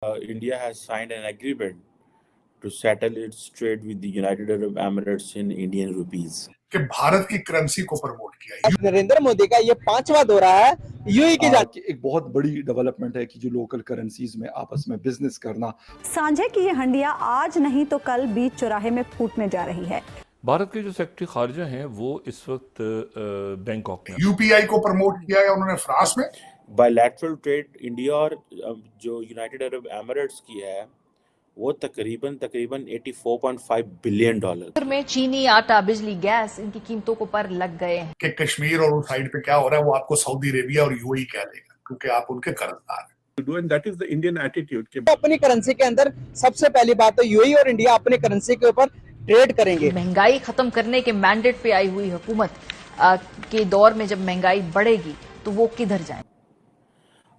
India has signed an agreement to settle its trade with the United Arab Emirates in Indian rupees. कि भारत की currency को promote किया। नरेंद्र मोदी का ये 5वां दौरा है यूएई की कि एक बहुत बड़ी डेवलपमेंट है कि जो लोकल करेंसीज में आपस में बिजनेस करना। सांझे की ये हंडिया आज नहीं तो कल बीच चौराहे में फूटने जा रही है। भारत के जो सेक्रेटरी खारजा हैं वो इस वक्त बैंकॉक में यूपीआई को प्रमोट किया है उन्होंने फ्रांस में। बायलैटरल ट्रेड इंडिया और जो यूनाइटेड अरब एमिरेट्स की है वो तकरीबन 84.5 बिलियन डॉलर में चीनी, आटा, बिजली, गैस इनकी कीमतों को पर लग गए हैं। कि कश्मीर और उस साइड पे क्या हो रहा है वो आपको सऊदी अरेबिया और यूएई कह देगा क्योंकि आप उनके कर्जदार हैं। And that is the Indian attitude कि अपनी करेंसी के अंदर सबसे पहली बात तो यूएई और इंडिया अपनी करेंसी के ऊपर ट्रेड करेंगे। महंगाई खत्म करने के मैंडेट पे आई हुई हुकूमत के दौर में जब महंगाई बढ़ेगी तो वो किधर जाए।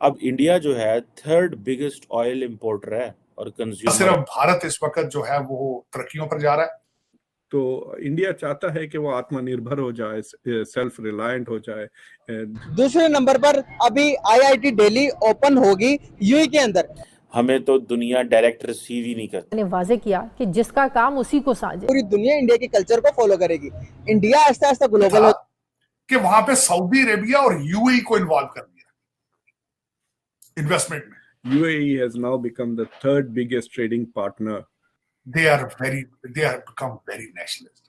अब इंडिया जो है थर्ड बिगेस्ट ऑयल इंपोर्टर है और कंज्यूमर। सिर्फ भारत इस वक्त जो है वो तरक्कियों पर जा रहा है। तो इंडिया चाहता है कि वो आत्मनिर्भर हो जाए, सेल्फ रिलायंट हो जाए। दूसरे नंबर पर अभी आईआईटी दिल्ली ओपन होगी यूएई के अंदर। हमें तो दुनिया डायरेक्ट रिसीव ही नहीं करती। ने वाजे किया कि जिसका काम उसी को साझे। पूरी दुनिया इंडिया के कल्चर को फॉलो करेगी। इंडिया आस्ते आस्ते ग्लोबल हो कि वहां पे सऊदी अरेबिया और यूएई को इन्वॉल्व कर दिया इन्वेस्टमेंट में। UAE has now become the third biggest trading partner. They have become very nationalist.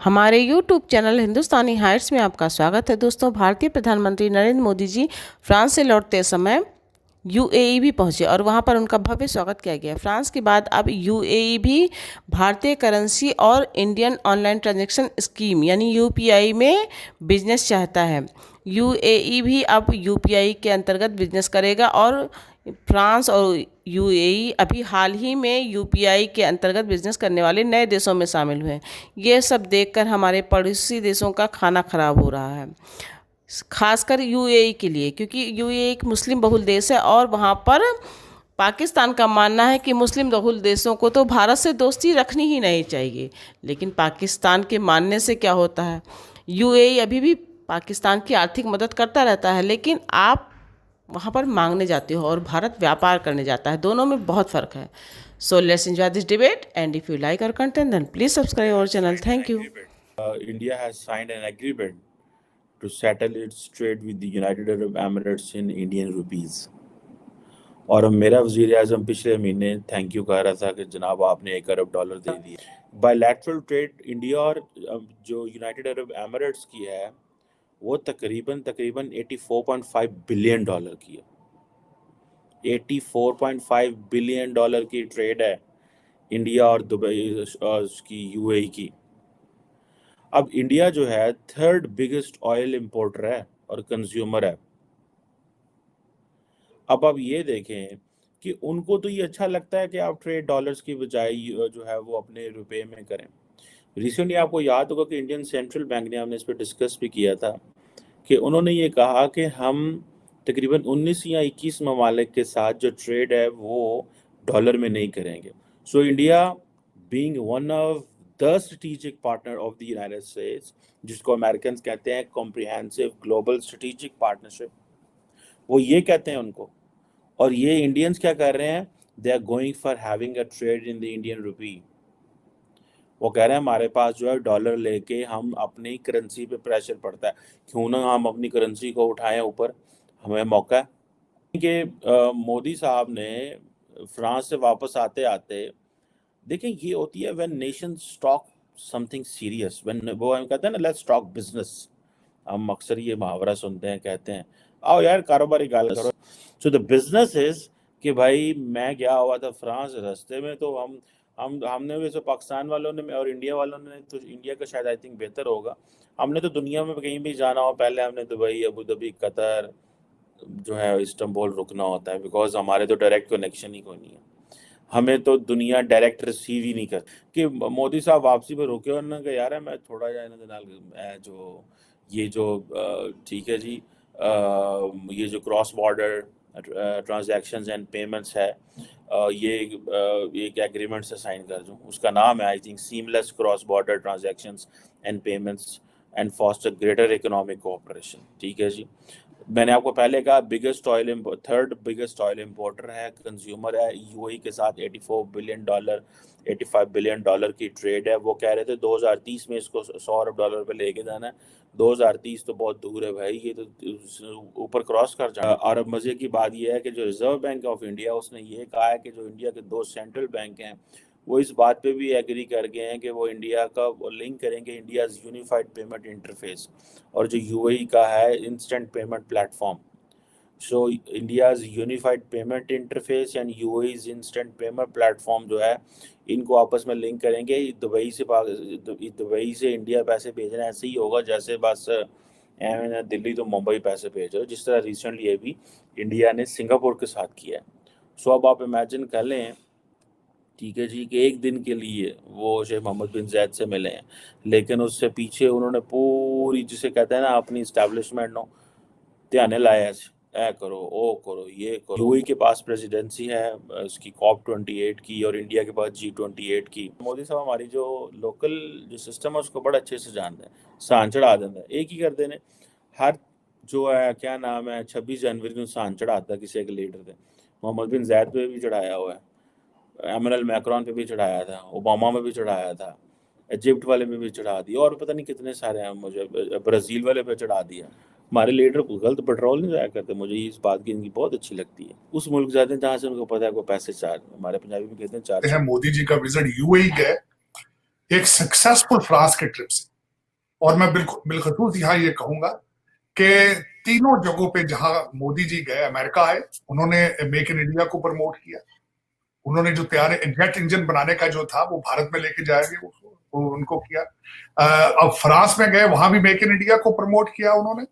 हमारे YouTube चैनल हिंदुस्तानी हाइट्स में आपका स्वागत है दोस्तों। भारतीय प्रधानमंत्री नरेंद्र मोदी जी फ्रांस से लौटते समय यूएई भी पहुंचे और वहां पर उनका भव्य स्वागत किया गया। फ्रांस के बाद अब यूएई भी भारतीय करेंसी और इंडियन ऑनलाइन ट्रांजैक्शन स्कीम यानी यूपीआई में बिजनेस चाहता है। यूएई भी अब यूपीआई के अंतर्गत बिजनेस करेगा और फ्रांस और यूएई अभी हाल ही में यूपीआई के अंतर्गत बिजनेस करने वाले नए देशों में शामिल हुए। ये सब देखकर हमारे पड़ोसी देशों का खाना खराब हो रहा है, खासकर यूएई के लिए, क्योंकि यूएई एक मुस्लिम बहुल देश है और वहाँ पर पाकिस्तान का मानना है कि मुस्लिम बहुल देशों को तो भारत से दोस्ती रखनी ही नहीं चाहिए। लेकिन पाकिस्तान के मानने से क्या होता है, यूएई अभी भी पाकिस्तान की आर्थिक मदद करता रहता है, लेकिन आप वहाँ पर मांगने जाते हो और भारत व्यापार करने जाता है। दोनों में बहुत फ़र्क है। So let's enjoy this debate and if you like our content then please subscribe our channel. Thank you. India has signed an agreement to settle its trade with the United Arab Emirates in Indian rupees. और मेरा वज़ीर आज़म पिछले महीने thank you कह रहा था कि जनाब आपने $1 अरब दे दिए। बायलैटरल ट्रेड इंडिया और जो यूनाइटेड अरब एमिरेट्स की है वो तकरीबन 84.5 बिलियन डॉलर की है। 84.5 बिलियन डॉलर की ट्रेड है इंडिया और दुबई की यूएई की। अब इंडिया जो है थर्ड बिगेस्ट ऑयल इंपोर्टर है और कंज्यूमर है। अब आप ये देखें कि उनको तो ये अच्छा लगता है कि आप ट्रेड डॉलर्स की बजाय जो है वो अपने रुपए में करें। रिसेंटली आपको याद होगा कि इंडियन सेंट्रल बैंक ने, हमने इस पर डिस्कस भी किया था कि उन्होंने ये कहा कि हम तकरीबन 19 या 21 ममालिक के साथ जो ट्रेड है वो डॉलर में नहीं करेंगे। So India being one of the strategic partner of the United states, जिसको अमेरिकन कहते हैं कॉम्प्रिहेंसिव ग्लोबल स्ट्रेटेजिक पार्टनरशिप, वो ये कहते हैं उनको। और ये इंडियंस क्या कर रहे हैं, they are going for having a trade in the Indian rupee. वो कह रहे हैं हमारे पास जो है डॉलर लेके हम अपनी करेंसी पे प्रेशर पड़ता है, क्यों ना हम अपनी करेंसी को उठाएं ऊपर, हमें मौका है। कि मोदी साहब ने फ्रांस से वापस आते आते देखें, ये होती है when Nations talk something serious, when वो हम कहते हैं ना लेट्स टॉक बिजनेस। हम अक्सर ये मुहावरा सुनते हैं, कहते हैं आओ यार कारोबारी गाल करो। सो द बिजनेस इज कि भाई मैं गया हुआ था फ्रांस, रास्ते में तो हमने वैसे पाकिस्तान वालों ने और इंडिया वालों ने, तो इंडिया का शायद आई थिंक बेहतर होगा, हमने तो दुनिया में कहीं भी जाना हो पहले हमने दुबई, अबू धाबी, कतर जो है इस्तांबुल रुकना होता है, बिकॉज हमारे तो डायरेक्ट कनेक्शन ही कोई नहीं है। हमें तो दुनिया डायरेक्ट रिसीव ही नहीं कर। कि मोदी साहब वापसी पे रुके और ना कि यार मैं थोड़ा जा जो ये जो ठीक है जी, ये जो cross border transactions and payments है, ये एक एग्रीमेंट से साइन कर दूँ। उसका नाम है I think seamless cross border transactions and payments and foster greater economic cooperation. ठीक है जी। मैंने आपको पहले कहा थर्ड बिगेस्ट ऑयल इंपोर्टर है, कंज्यूमर है। यूएई के साथ $85 बिलियन की ट्रेड है। वो कह रहे थे 2030 में इसको $100 अरब पे लेके जाना है। 2030 तो बहुत दूर है भाई, ये तो ऊपर क्रॉस कर जाना। और अब मजे की बात यह है कि जो रिजर्व बैंक ऑफ इंडिया, उसने ये कहा है कि जो इंडिया के 2 सेंट्रल बैंक हैं वो इस बात पे भी एग्री कर गए हैं कि वो इंडिया का लिंक करेंगे इंडिया यूनिफाइड पेमेंट इंटरफेस और जो यूएई का है instant payment platform. So India's unified payment interface and UAE's instant payment platform जो है, इनको आपस में लिंक करेंगे। दुबई से इंडिया पैसे भेजना ऐसे ही होगा जैसे बस दिल्ली तो मुंबई पैसे भेज रहे हो, जिस तरह रिसेंटली अभी इंडिया ने सिंगापुर के साथ किया है। सो अब आप इमेजिन कर लें, ठीक है जी, कि एक दिन के लिए वो शेख मोहम्मद बिन ज़ायद से मिले हैं, लेकिन उससे पीछे उन्होंने पूरी, जिसे कहते हैं ना, अपनी इस्टेब्लिशमेंट नो ध्यान लाया, ऐ करो ओ करो ये करो। यूएई के पास प्रेसिडेंसी है उसकी COP28 की और इंडिया के पास G28 की। मोदी साहब हमारी जो लोकल जो सिस्टम है उसको बड़ा अच्छे से जानते हैं, सान चढ़ा देते हैं। एक ही कर देने, हर जो है क्या नाम है 26 जनवरी को सान चढ़ाता किसी एक लीडर थे। मोहम्मद बिन ज़ायद पे भी चढ़ाया हुआ है, एमएनएल मैक्रोन पे भी चढ़ाया था, ओबामा में भी चढ़ाया था, इजिप्ट वाले में भी चढ़ा दिया और पता नहीं कितने सारे हैं, मुझे ब्राज़ील वाले पे चढ़ा दिया। हमारे लीडर को गलत पेट्रोल नहीं जाया करते, मुझे इस बात की इनकी बहुत अच्छी लगती है। उस मुल्क जाते हैं जहाँ से उनको पता है को पैसे चार्ज, हमारे पंजाबी में कहते हैं चार्ज। मोदी जी का विजिट यूएई गए एक सक्सेसफुल फ्रांस के ट्रिप से, और मैं बिलखसूस यहाँ ये कहूंगा कि तीनों जगहों पे जहां मोदी जी गए, अमेरिका आए, उन्होंने मेक इन इंडिया को प्रमोट किया। उन्होंने जो तैयार जेट इंजन बनाने का जो था वो भारत में लेके जाएंगे वो उनको किया। अब फ्रांस में गए, वहां भी मेक इन इंडिया को प्रमोट किया उन्होंने।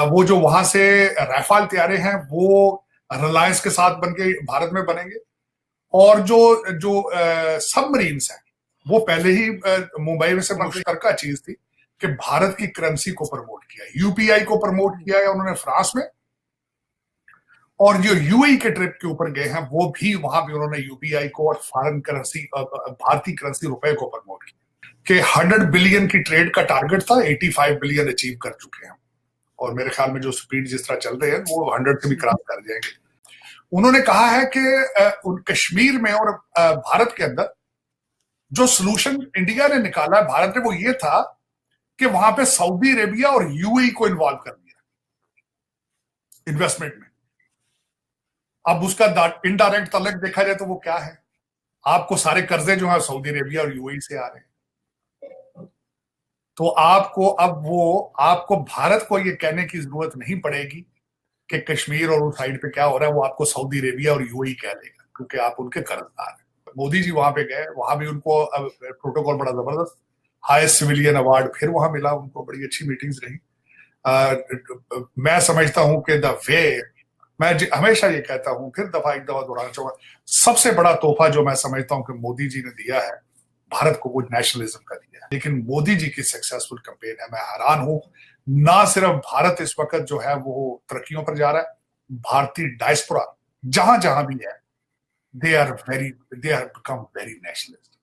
वो जो वहां से राफेल तैयारे हैं वो रिलायंस के साथ बनके भारत में बनेंगे। और जो सबमरीन्स हैं वो पहले ही मुंबई में से मुश्तरका चीज थी कि भारत की करेंसी को प्रमोट किया, यूपीआई को प्रमोट किया है उन्होंने फ्रांस में। और जो यूएई के ट्रिप के ऊपर गए हैं वो भी, वहां भी उन्होंने यूपीआई को और फॉरेन करेंसी, भारतीय करेंसी रुपए को प्रमोट किया। कि 100 बिलियन की ट्रेड का टारगेट था, 85 बिलियन अचीव कर चुके हैं, और मेरे ख्याल में जो स्पीड जिस तरह चल रहे हैं वो 100 से भी क्रॉस कर जाएंगे। उन्होंने कहा है कि कश्मीर में और भारत के अंदर जो सोल्यूशन इंडिया ने निकाला है, भारत ने, वो ये था कि वहां पे सऊदी अरेबिया और यूएई को इन्वॉल्व कर दिया इन्वेस्टमेंट में। अब उसका इनडायरेक्ट तलक देखा जाए तो वो क्या है, आपको सारे कर्जे जो है सऊदी अरेबिया और यूएई से आ रहे हैं। तो आपको भारत को ये कहने की जरूरत नहीं पड़ेगी कि कश्मीर और उस साइड पे क्या हो रहा है, वो आपको सऊदी अरेबिया और यूएई कह देगा, क्योंकि आप उनके कर्जदार हैं। मोदी जी वहां पे गए, वहां भी उनको प्रोटोकॉल बड़ा जबरदस्त, हाईएस्ट सिविलियन अवार्ड फिर वहां मिला उनको, बड़ी अच्छी मीटिंग्स रही। मैं समझता हूं कि मैं हमेशा ये कहता हूं, फिर एक दफा दोहराना चाहूंगा, सबसे बड़ा तोहफा जो मैं समझता हूं कि मोदी जी ने दिया है भारत को, वो नेशनलिज्म का दिया है। लेकिन मोदी जी की सक्सेसफुल कैंपेन है, मैं हैरान हूं। ना सिर्फ भारत इस वक्त जो है वो तरक्कियों पर जा रहा है, भारतीय डायस्पोरा जहां जहां भी है, they are become very nationalist.